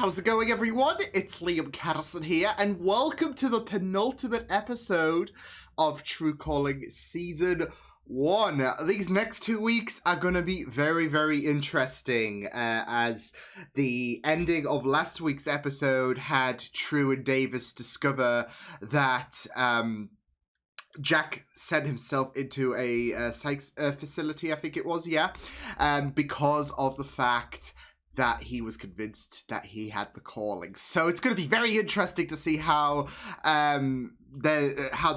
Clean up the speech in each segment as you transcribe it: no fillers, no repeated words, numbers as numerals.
How's it going, everyone? It's Liam Catterson here, and welcome to the penultimate episode of True Calling Season 1. These next 2 weeks are going to be very, very interesting, as the ending of last week's episode had True and Davis discover that Jack sent himself into a psych facility, I think it was, because of the fact that he was convinced that he had the calling. So it's going to be very interesting to see how the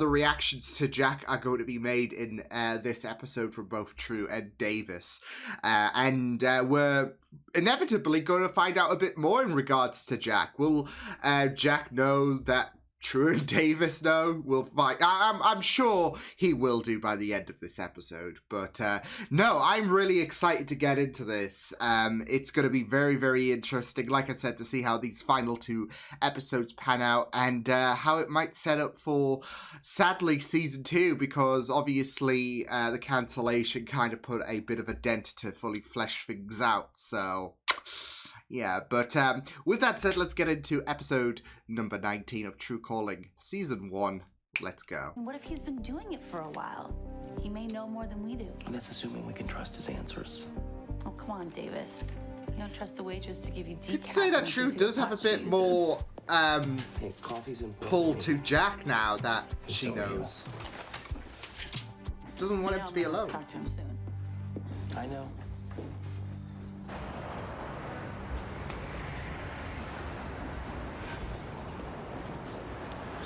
reactions to Jack are going to be made in this episode from both True and Davis. And we're inevitably going to find out a bit more in regards to Jack. Will Jack know that True and Davis know? We'll find. I'm sure he will do by the end of this episode. But no, I'm really excited to get into this. It's going to be very, very interesting, like I said, to see how these final 2 episodes pan out and how it might set up for, sadly, Season 2, because obviously the cancellation kind of put a bit of a dent to fully flesh things out. So yeah, but with that said, let's get into episode number 19 of True Calling, Season 1. Let's go. What if he's been doing it for a while? He may know more than we do. And that's assuming we can trust his answers. Oh, come on, Davis. You don't trust the waitress to give you decaf. I'd say that True does have a bit more pull to Jack now that she knows. Doesn't want him to be alone. Talk to him soon. I know.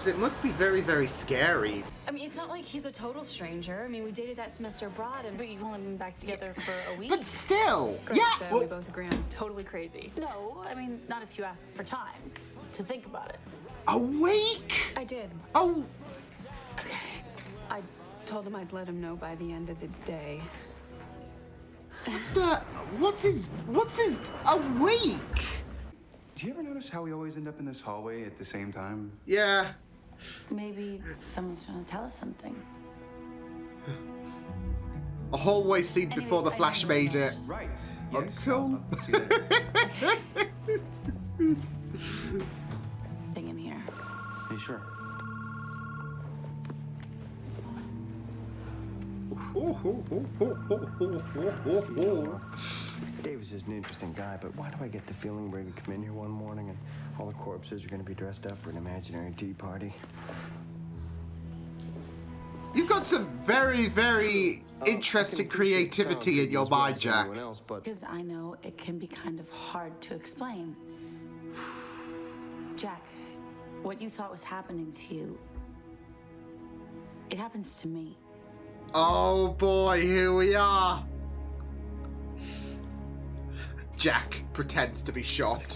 It must be very, very scary. I mean, it's not like he's a total stranger. I mean, we dated that semester abroad, but you've only been back together for a week. But still, Chris, yeah. We both agree I'm totally crazy. No, I mean, not if you ask for time to think about it. A week? I did. Oh. Okay. I told him I'd let him know by the end of the day. What's his, a week? Do you ever notice how we always end up in this hallway at the same time? Yeah. Maybe someone's trying to tell us something. A hallway scene before the Flash made it. Right. Uncool. I'll see you later. Thing in here. Are you sure? Davis is an interesting guy, but why do I get the feeling we're going to come in here one morning and all the corpses are going to be dressed up for an imaginary tea party? You've got some very, very interesting creativity in your mind, Jack. Because I know it can be kind of hard to explain. Jack, what you thought was happening to you, it happens to me. Oh boy, here we are. Jack pretends to be shocked.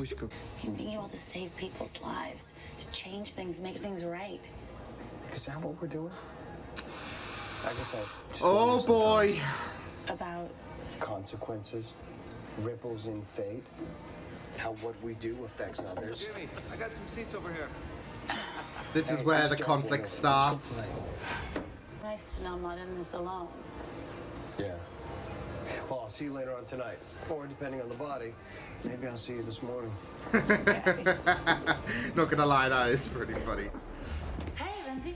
I'm being able to save people's lives, to change things, make things right. Is that what we're doing? I guess I just Oh boy. About consequences, ripples in fate, how what we do affects others. Jimmy, I got some seats over here. This is where the conflict starts. nice to know I'm not in this alone. Yeah. Well, I'll see you later on tonight. Or, depending on the body, maybe I'll see you this morning. Not gonna lie, that is pretty funny. Hey, Lindsay.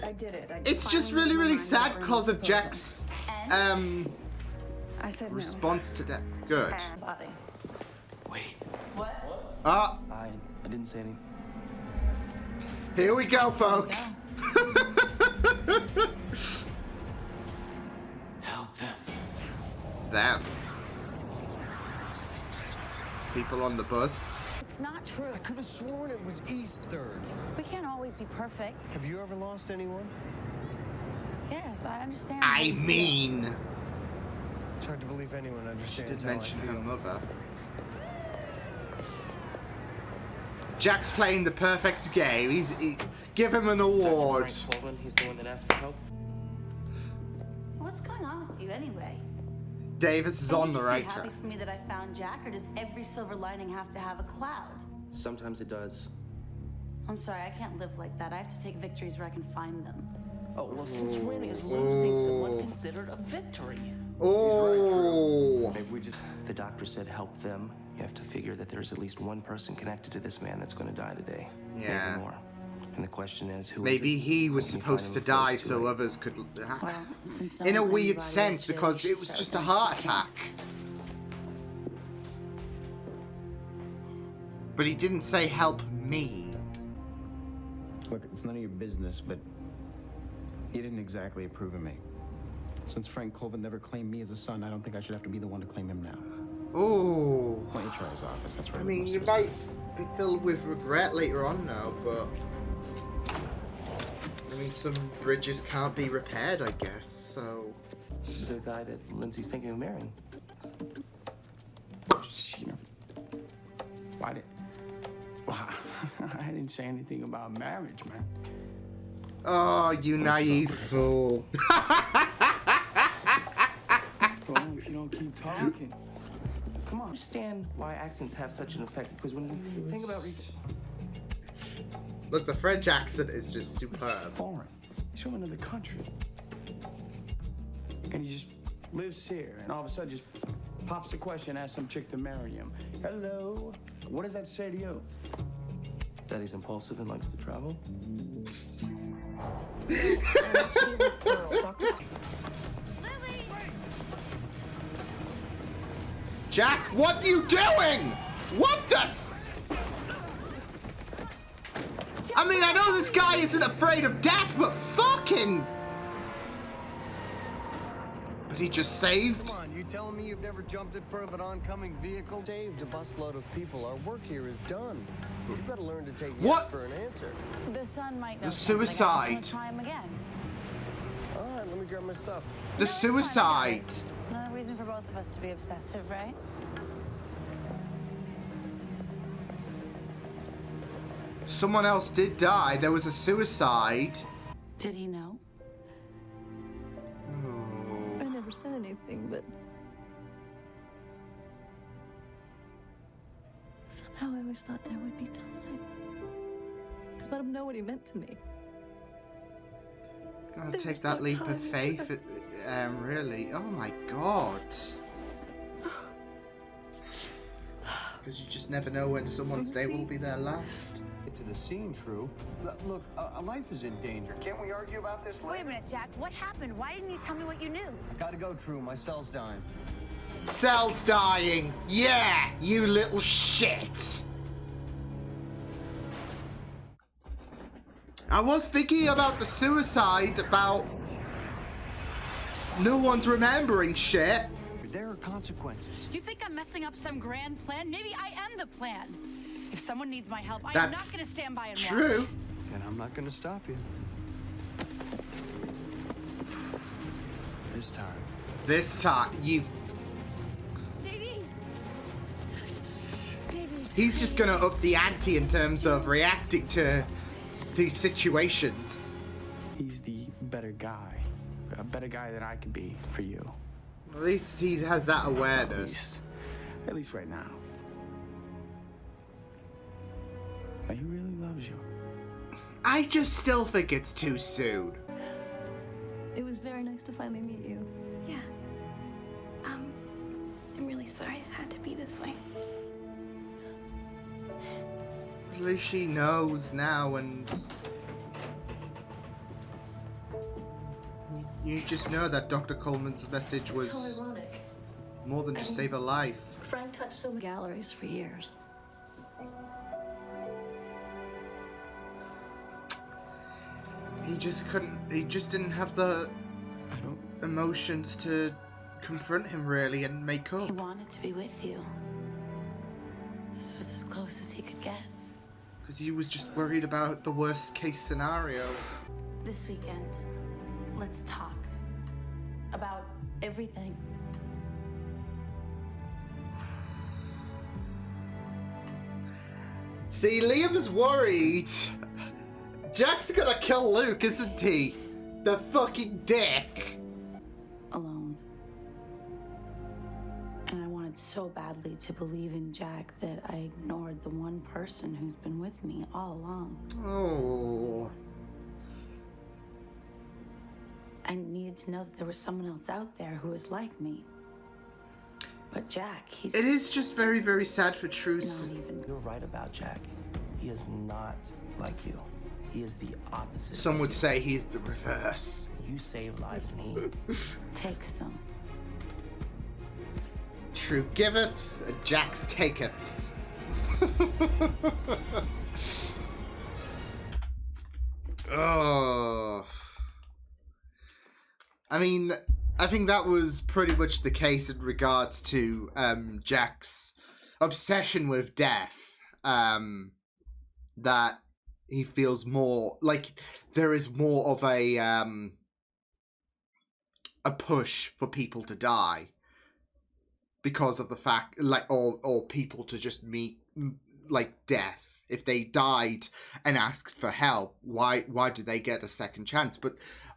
I did it. It's just really, really sad because of Jack's I said response to that. Good. Body. Wait. What? Ah, I didn't say anything. here we go, folks. Help them. Them. People on the bus. It's not true. I could have sworn it was East 3rd. We can't always be perfect. Have you ever lost anyone? Yes, I understand. I mean, It's hard to believe anyone understands did how I mention her feel. mother. Jack's playing the perfect game. Give him an award. Frank Coleman, he's the one that asked for help. What's going on with you anyway? Davis is on the right Are you track. happy for me that I found Jack, or does every silver lining have to have a cloud? Sometimes it does. I'm sorry, I can't live like that. I have to take victories where I can find them. Oh, well, since when is losing someone considered a victory? Oh. Maybe we just... The doctor said help them. You have to figure that there's at least one person connected to this man that's going to die today. Yeah. Maybe more. And the question is, who Maybe is it? he was Can you supposed to find him before die it's too so late? others could... Well, since no in a one claimed weird the body sense, yesterday, because we it should was start just a with heart something. attack. But he didn't say help me. Look, it's none of your business, but you didn't exactly approve of me. Since Frank Colvin never claimed me as a son, I don't think I should have to be the one to claim him now. Oh. Why don't you try his office? That's where I the mean, most you is. might be filled with regret later on now, but... I mean, some bridges can't be repaired, I guess, so... The guy that Lindsay's thinking of marrying. You know, why did... Well, I didn't say anything about marriage, man. Oh, you naive fool. Well, if you don't keep talking... Come on. Understand why accents have such an effect, because when you think about Look, the French accent is just superb. Foreign. He's from another country. And he just lives here, and all of a sudden just pops a question, asks some chick to marry him. Hello? What does that say to you? that he's impulsive and likes to travel. Jack, what are you doing? What the I mean, I know this guy isn't afraid of death, but fucking... But he just saved? Come on, you telling me you've never jumped in front of an oncoming vehicle? Saved a busload of people. Our work here is done. You've got to learn to take What? yes for an answer. The son might know The something. suicide. I just wanna try him again. All right, let me grab my stuff. The No, it's fine, suicide. No reason for both of us to be obsessive, right? Someone else did die. There was a suicide. Did he know? I never said anything, but somehow I always thought there would be time to let him know what he meant to me. I'll There take was that no leap time of faith. Really? Oh my god. Because you just never know when someone's day will be their last. Get to the scene, True. Look, a life is in danger. Can't we argue about this later? Wait a minute, Jack. What happened? Why didn't you tell me what you knew? I gotta go, True. My cell's dying. Cell's dying. Yeah, you little shit. I was thinking about the suicide, about no one's remembering shit. There are consequences. You think I'm messing up some grand plan? Maybe I am the plan. If someone needs my help, I am not That's going to stand by and true. watch. And I'm not gonna stop you. This time. This time, you... Baby. Baby. He's just gonna up the ante in terms of reacting to these situations. He's the better guy. A better guy than I could be for you. At least he has that awareness. At least right now. But he really loves you. I just still think it's too soon. It was very nice to finally meet you. Yeah. I'm really sorry it had to be this way. At least she knows now, and you just know that Dr. Coleman's message It's was so ironic. more than just save a life. Frank touched so many galleries for years. He just couldn't, he just didn't have the I don't... emotions to confront him really and make He up. wanted to be with you. This was as close as he could get. Because he was just worried about the worst case scenario. This weekend, let's talk about everything. See, Liam's worried. Jack's gonna kill Luke, isn't he? The fucking dick. Alone. And I want to wanted so badly to believe in Jack that I ignored the one person who's been with me all along. Oh. I needed to know that there was someone else out there who was like me. But Jack, he's... It is just very, very sad for Truce. Not even... You're right about Jack. He is not like you. He is the opposite. Some would say he's the reverse. You save lives and he takes them. True giveth, Jack's taketh. Oh. I mean, I think that was pretty much the case in regards to Jack's obsession with death. That he feels more like there is more of a push for people to die because of the fact, like, or people to just meet like death. If they died and asked for help, why do they get a second chance? But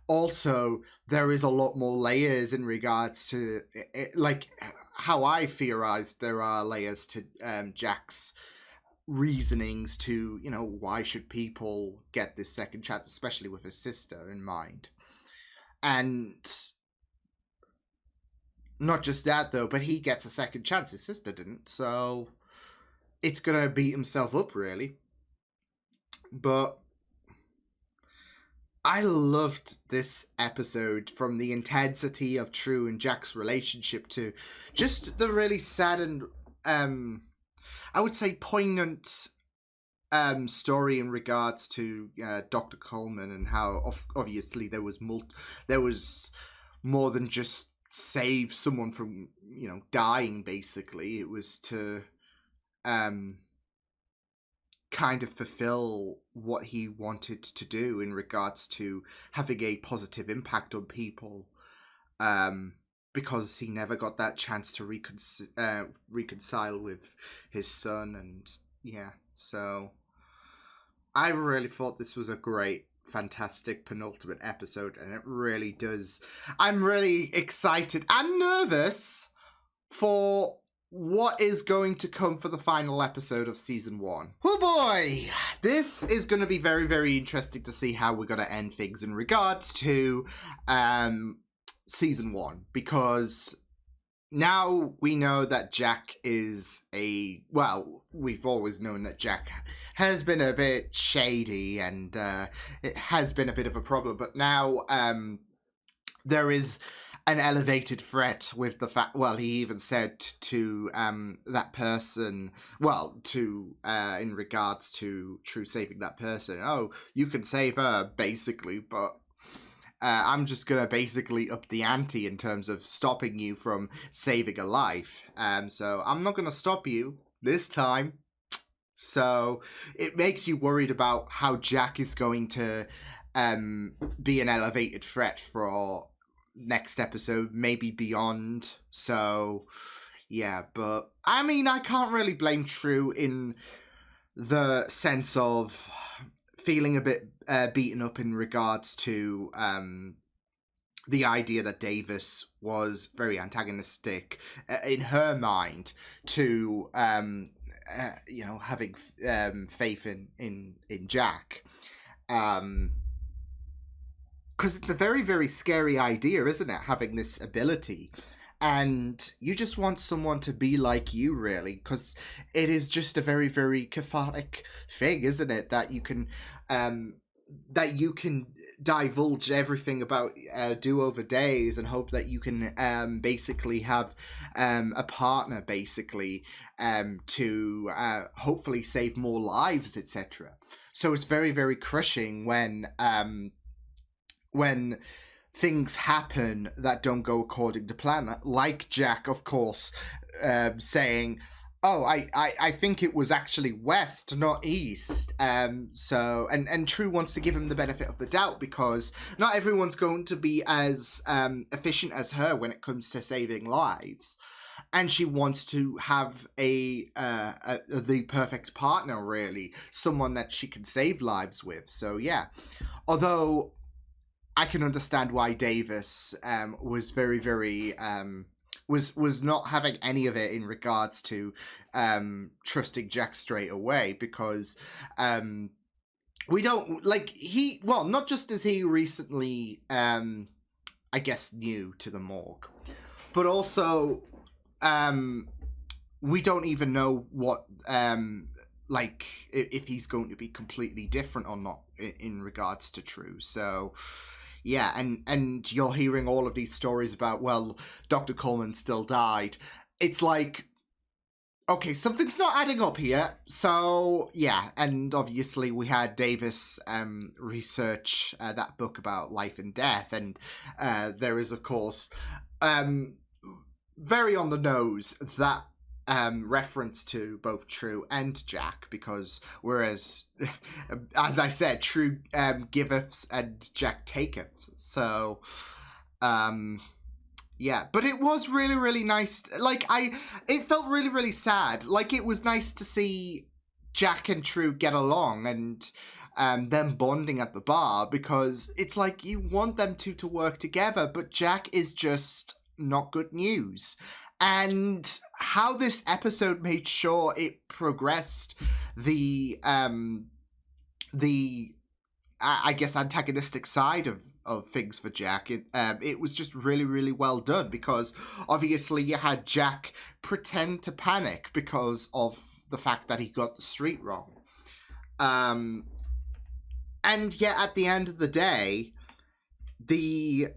also, there is a lot more layers in regards to it, like how I theorized there are layers to Jack's reasonings to, you know, why should people get this second chance, especially with his sister in mind. And not just that though, but he gets a second chance, his sister didn't, so it's gonna beat himself up really. But I loved this episode, from the intensity of True and Jack's relationship to just the really sad and I would say poignant story in regards to Dr. Coleman, and how obviously there was more than just save someone from, you know, dying. Basically, it was to kind of fulfill what he wanted to do in regards to having a positive impact on people, because he never got that chance to reconcile with his son. And yeah, so I really thought this was a great, fantastic penultimate episode, and it really does. I'm really excited and nervous for what is going to come for the final episode of season 1. Oh boy! This is going to be very, very interesting to see how we're going to end things in regards to season 1, because now we know that Jack is well, we've always known that Jack has been a bit shady, and it has been a bit of a problem, but now there is an elevated threat with the fact, well, he even said to that person, well, to in regards to True saving that person, oh, you can save her, basically, but I'm just gonna basically up the ante in terms of stopping you from saving a life. So I'm not gonna stop you this time. So it makes you worried about how Jack is going to be an elevated threat for next episode, maybe beyond. So yeah, but I mean, I can't really blame True in the sense of feeling a bit beaten up in regards to the idea that Davis was very antagonistic in her mind to you know, having faith in Jack. Because it's a very, very scary idea, isn't it? Having this ability. And you just want someone to be like you, really. Because it is just a very, very cathartic thing, isn't it? That you can divulge everything about do-over days and hope that you can basically have a partner, basically, to hopefully save more lives, etc. So it's very, very crushing when things happen that don't go according to plan, like Jack, of course, saying, oh, I think it was actually west, not east. So, and True wants to give him the benefit of the doubt, because not everyone's going to be as efficient as her when it comes to saving lives. And she wants to have the perfect partner, really. Someone that she can save lives with. So, yeah. Although I can understand why Davis was very, very was not having any of it in regards to trusting Jack straight away, because we don't like not just as he recently I guess new to the morgue, but also we don't even know what like if he's going to be completely different or not in regards to True. So yeah, and you're hearing all of these stories about, well, Dr. Coleman still died. It's like, okay, something's not adding up here. So yeah, and obviously we had Davis research that book about life and death, and there is, of course, very on the nose that reference to both True and Jack, because whereas, as I said, True giveth and Jack taketh. So, yeah, but it was really, really nice. Like, it felt really, really sad. Like, it was nice to see Jack and True get along and them bonding at the bar, because it's like you want them to work together, but Jack is just not good news. And how this episode made sure it progressed the I guess antagonistic side of things for Jack, it was just really, really well done, because obviously you had Jack pretend to panic because of the fact that he got the street wrong. And yet at the end of the day, the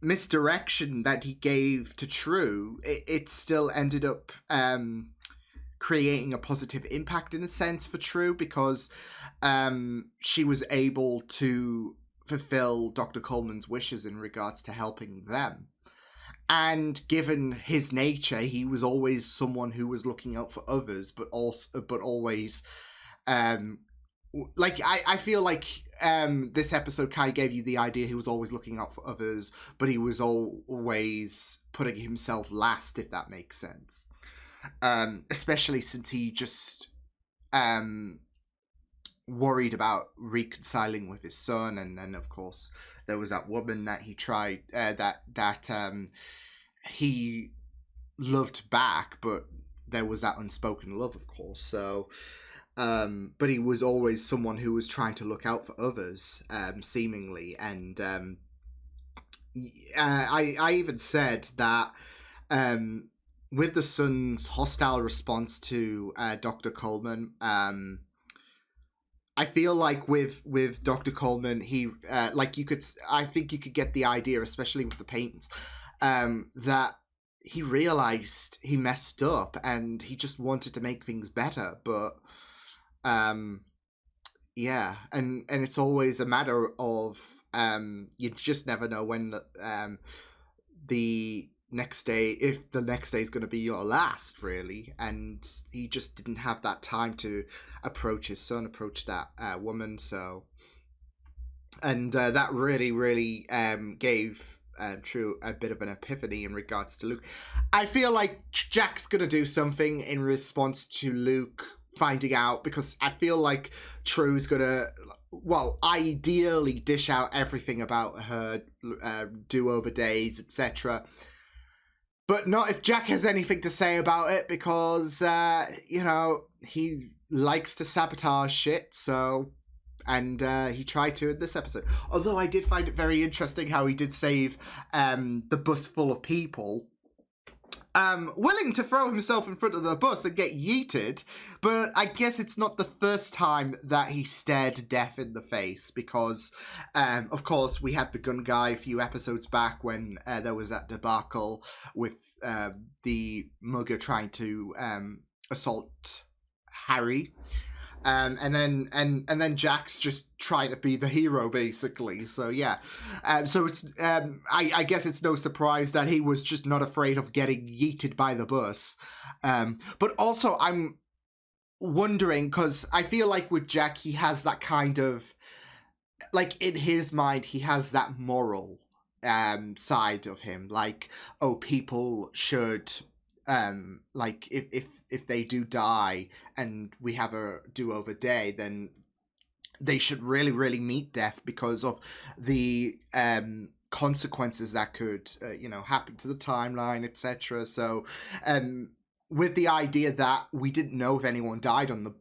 misdirection that he gave to True, it still ended up creating a positive impact in a sense for True, because she was able to fulfill Dr. Coleman's wishes in regards to helping them. And given his nature, he was always someone who was looking out for others, but always like I feel like this episode kind of gave you the idea he was always looking out for others, but he was always putting himself last, if that makes sense. Especially since he just worried about reconciling with his son, and then of course there was that woman that he tried that he loved back, but there was that unspoken love, of course. So but he was always someone who was trying to look out for others, seemingly. And I even said that with the son's hostile response to Dr. Coleman, I feel like with Dr. Coleman, he I think you could get the idea, especially with the paintings, that he realized he messed up and he just wanted to make things better, but yeah, and it's always a matter of you just never know when the next day, if the next day is going to be your last, really. And he just didn't have that time to approach his son, approach that woman. So, and that really, really gave True a bit of an epiphany in regards to Luke. I feel like Jack's going to do something in response to Luke finding out, because I feel like True's gonna, well, ideally dish out everything about her do-over days, etc. But not if Jack has anything to say about it, because, you know, he likes to sabotage shit, so... And he tried to in this episode. Although I did find it very interesting how he did save the bus full of people, willing to throw himself in front of the bus and get yeeted, but I guess it's not the first time that he stared death in the face, because, of course, we had the gun guy a few episodes back when there was that debacle with the mugger trying to assault Harry. And then Jack's just trying to be the hero, basically. So yeah, so it's I guess it's no surprise that he was just not afraid of getting yeeted by the bus. But also I'm wondering, because I feel like with Jack, he has that kind of, like, in his mind, he has that moral side of him, like, oh, people should like if they do die and we have a do-over day, then they should really, really meet death because of the consequences that could, happen to the timeline, etc. So, with the idea that we didn't know if anyone died on the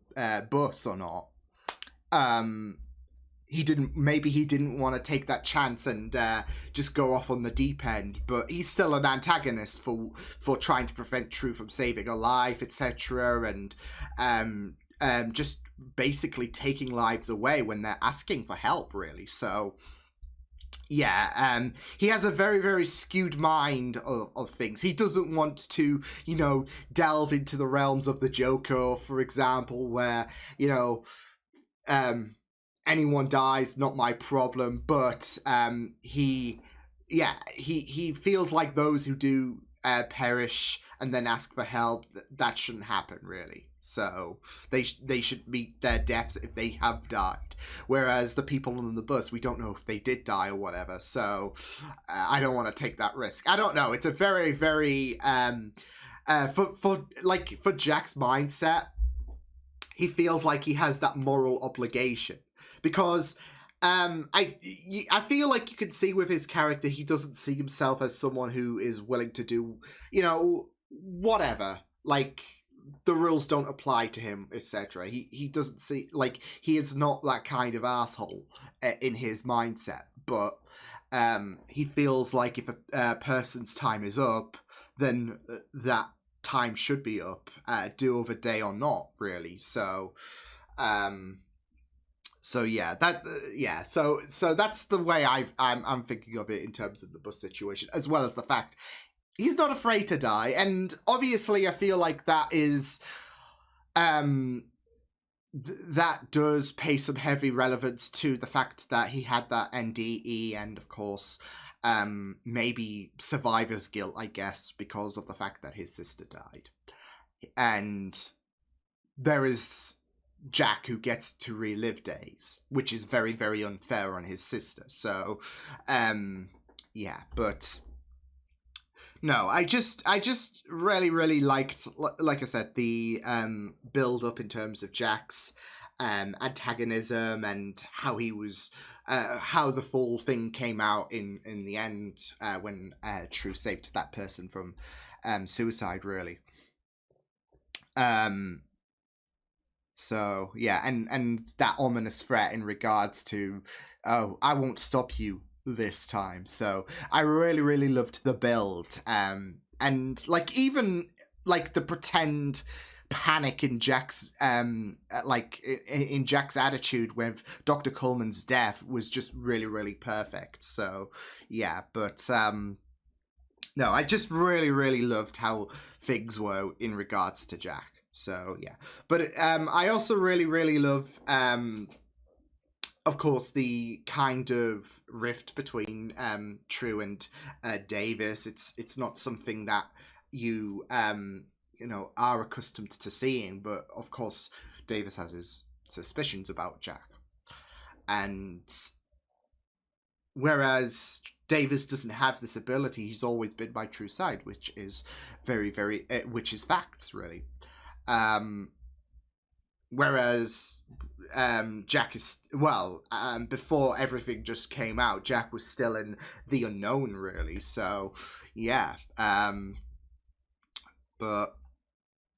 bus or not, he didn't want to take that chance and just go off on the deep end. But he's still an antagonist for trying to prevent True from saving a life, etc. And just basically taking lives away when they're asking for help, really. So yeah, he has a very, very skewed mind of things. He doesn't want to, delve into the realms of the Joker, for example, where, anyone dies, not my problem. But he feels like those who do perish and then ask for help, that shouldn't happen, really. So they should meet their deaths if they have died. Whereas the people on the bus, we don't know if they did die or whatever. So I don't want to take that risk. I don't know. It's a very, very for Jack's mindset, he feels like he has that moral obligation because I feel like you can see with his character, he doesn't see himself as someone who is willing to do, whatever. Like, the rules don't apply to him, etc. He doesn't see, like, he is not that kind of asshole in his mindset. But he feels like if a person's time is up, then that time should be up, do-over day or not, really. So yeah, so that's the way I'm thinking of it in terms of the bus situation, as well as the fact he's not afraid to die. And obviously I feel like that is that does pay some heavy relevance to the fact that he had that NDE, and of course maybe survivor's guilt, I guess, because of the fact that his sister died. And there is Jack who gets to relive days, which is very, very unfair on his sister. So yeah, but no, I just really, really liked, like I said, the build up in terms of Jack's antagonism and how he was, how the full thing came out in the end when True saved that person from suicide, really. So yeah, and that ominous threat in regards to, oh, I won't stop you this time. So I really, really loved the build, and like even like the pretend panic in Jack's like in Jack's attitude with Dr. Coleman's death was just really, really perfect. So yeah, but no, I just really, really loved how things were in regards to Jack. So yeah, but I also really, really love of course, the kind of rift between True and Davis. It's not something that you are accustomed to seeing, but of course Davis has his suspicions about Jack, and whereas Davis doesn't have this ability, he's always been by True's side, which is very, very which is facts, really. Whereas Jack is, well, before everything just came out, Jack was still in the unknown, really. So yeah, but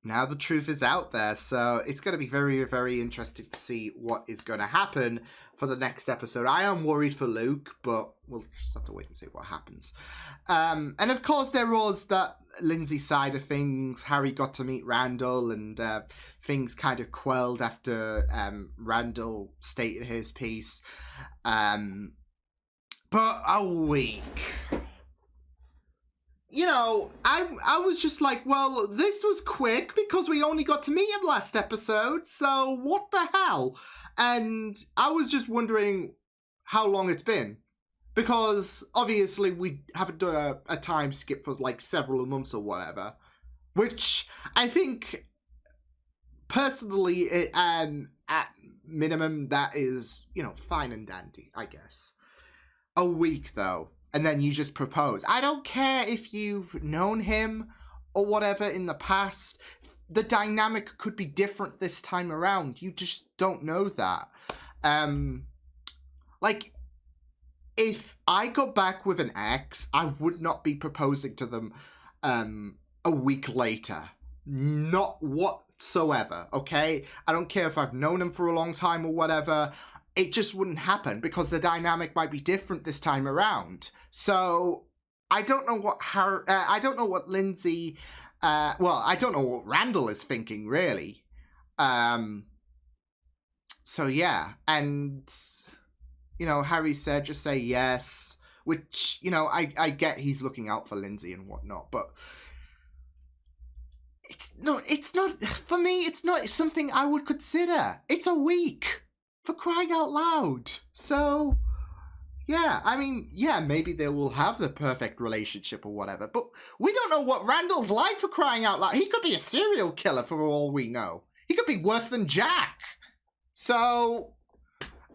now the truth is out there, so it's going to be very, very interesting to see what is going to happen for the next episode. I am worried for Luke, but we'll just have to wait and see what happens. And of course there was that Lindsay side of things. Harry got to meet Randall, and things kind of quelled after Randall stated his piece. But a week... I was just like, well, this was quick because we only got to meet him last episode, so what the hell? And I was just wondering how long it's been. Because, obviously, we haven't done a time skip for, like, several months or whatever. Which, I think, personally, at minimum, that is, fine and dandy, I guess. A week, though. And then you just propose. I don't care if you've known him or whatever in the past. The dynamic could be different this time around. You just don't know that. if I go back with an ex, I would not be proposing to them a week later. Not whatsoever, okay? I don't care if I've known him for a long time or whatever. It just wouldn't happen because the dynamic might be different this time around. So I don't know what I don't know what Lindsay. Well, I don't know what Randall is thinking really. So yeah, and you know, Harry said just say yes, which you know I get he's looking out for Lindsay and whatnot, but. It's not, for me, it's not something I would consider. It's a week, for crying out loud. So, yeah, I mean, yeah, maybe they will have the perfect relationship or whatever, but we don't know what Randall's like, for crying out loud. He could be a serial killer for all we know. He could be worse than Jack. So,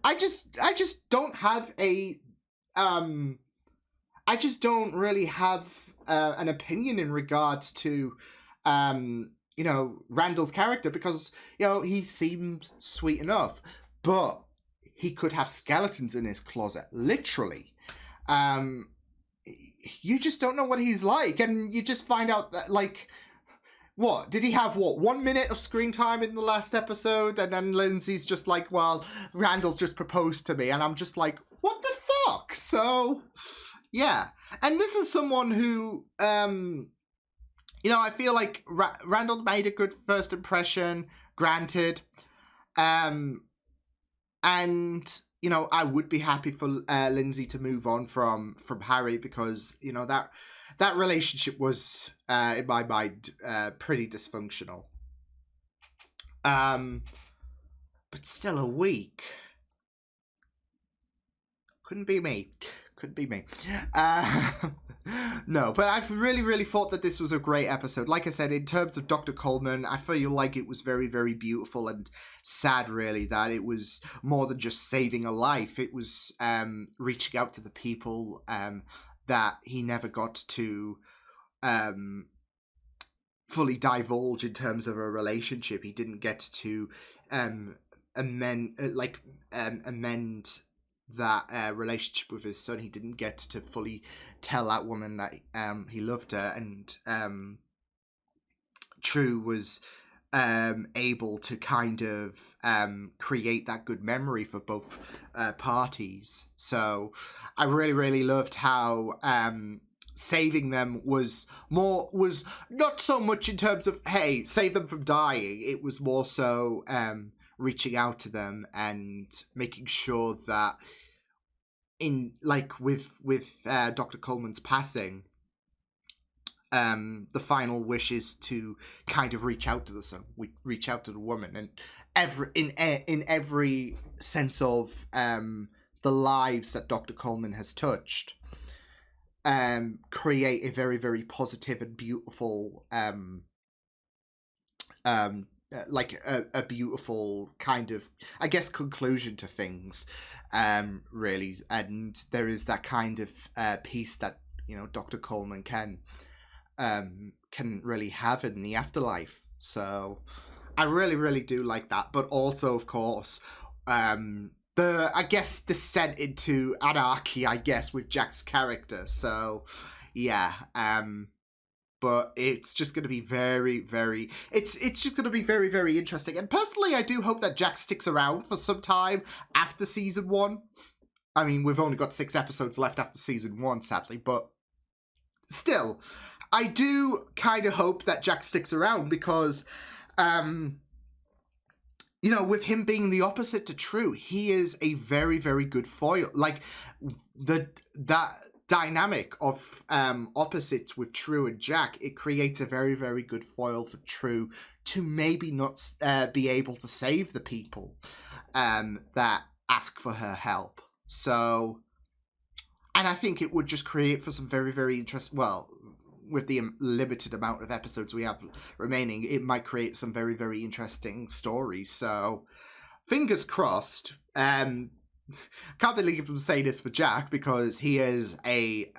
I just don't have a, I just don't really have an opinion in regards to you know, Randall's character because, you know, he seems sweet enough, but he could have skeletons in his closet, literally. You just don't know what he's like, and you just find out that, like, what? Did he have, 1 minute of screen time in the last episode? And then Lindsay's just like, well, Randall's just proposed to me, and I'm just like, what the fuck? So, yeah. And this is someone who, you know, I feel like Randall made a good first impression, granted. And, you know, I would be happy for Lindsay to move on from Harry because, you know, that relationship was, in my mind, pretty dysfunctional. But still a week. Couldn't be me. No, but I've really thought that this was a great episode. Like I said, in terms of Dr. Coleman, I feel like it was very beautiful and sad, really, that it was more than just saving a life. It was reaching out to the people that he never got to fully divulge in terms of a relationship. He didn't get to amend that relationship with his son. He didn't get to fully tell that woman that he loved her, and True was able to kind of create that good memory for both parties. So I really loved how saving them was not so much in terms of, hey, save them from dying. It was more so reaching out to them and making sure that in, like, with Dr. Coleman's passing, the final wish is to kind of reach out to the son, reach out to the woman, and in every sense of the lives that Dr. Coleman has touched, create a very positive and beautiful like a beautiful kind of, I guess, conclusion to things, really. And there is that kind of peace that, you know, Dr. Coleman can really have in the afterlife. So I really do like that. But also, of course, I guess descent into anarchy, I guess, with Jack's character. So yeah, but it's just going to be it's just going to be very interesting. And personally, I do hope that Jack sticks around for some time after season 1. I mean, we've only got 6 episodes left after season 1, sadly, but still, I do kind of hope that Jack sticks around because, you know, with him being the opposite to True, he is a very good foil. Like, that dynamic of opposites with True and Jack, it creates a very good foil for True to maybe not be able to save the people that ask for her help. So, and I think it would just create for some very interesting, well, with the limited amount of episodes we have remaining, it might create some very interesting stories. So, fingers crossed. Can't believe I'm saying this for Jack because he is a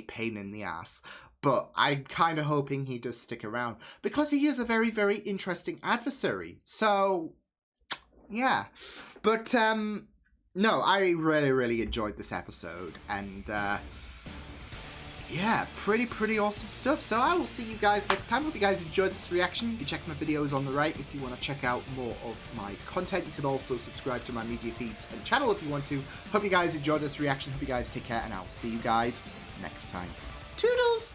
pain in the ass. But I'm kind of hoping he does stick around because he is a very interesting adversary. So, yeah. But no, I really, really enjoyed this episode, and yeah, pretty awesome stuff. So I will see you guys next time. Hope you guys enjoyed this reaction. You can check my videos on the right if you want to check out more of my content. You can also subscribe to my media feeds and channel if you want to. Hope you guys enjoyed this reaction. Hope you guys take care, and I'll see you guys next time. Toodles!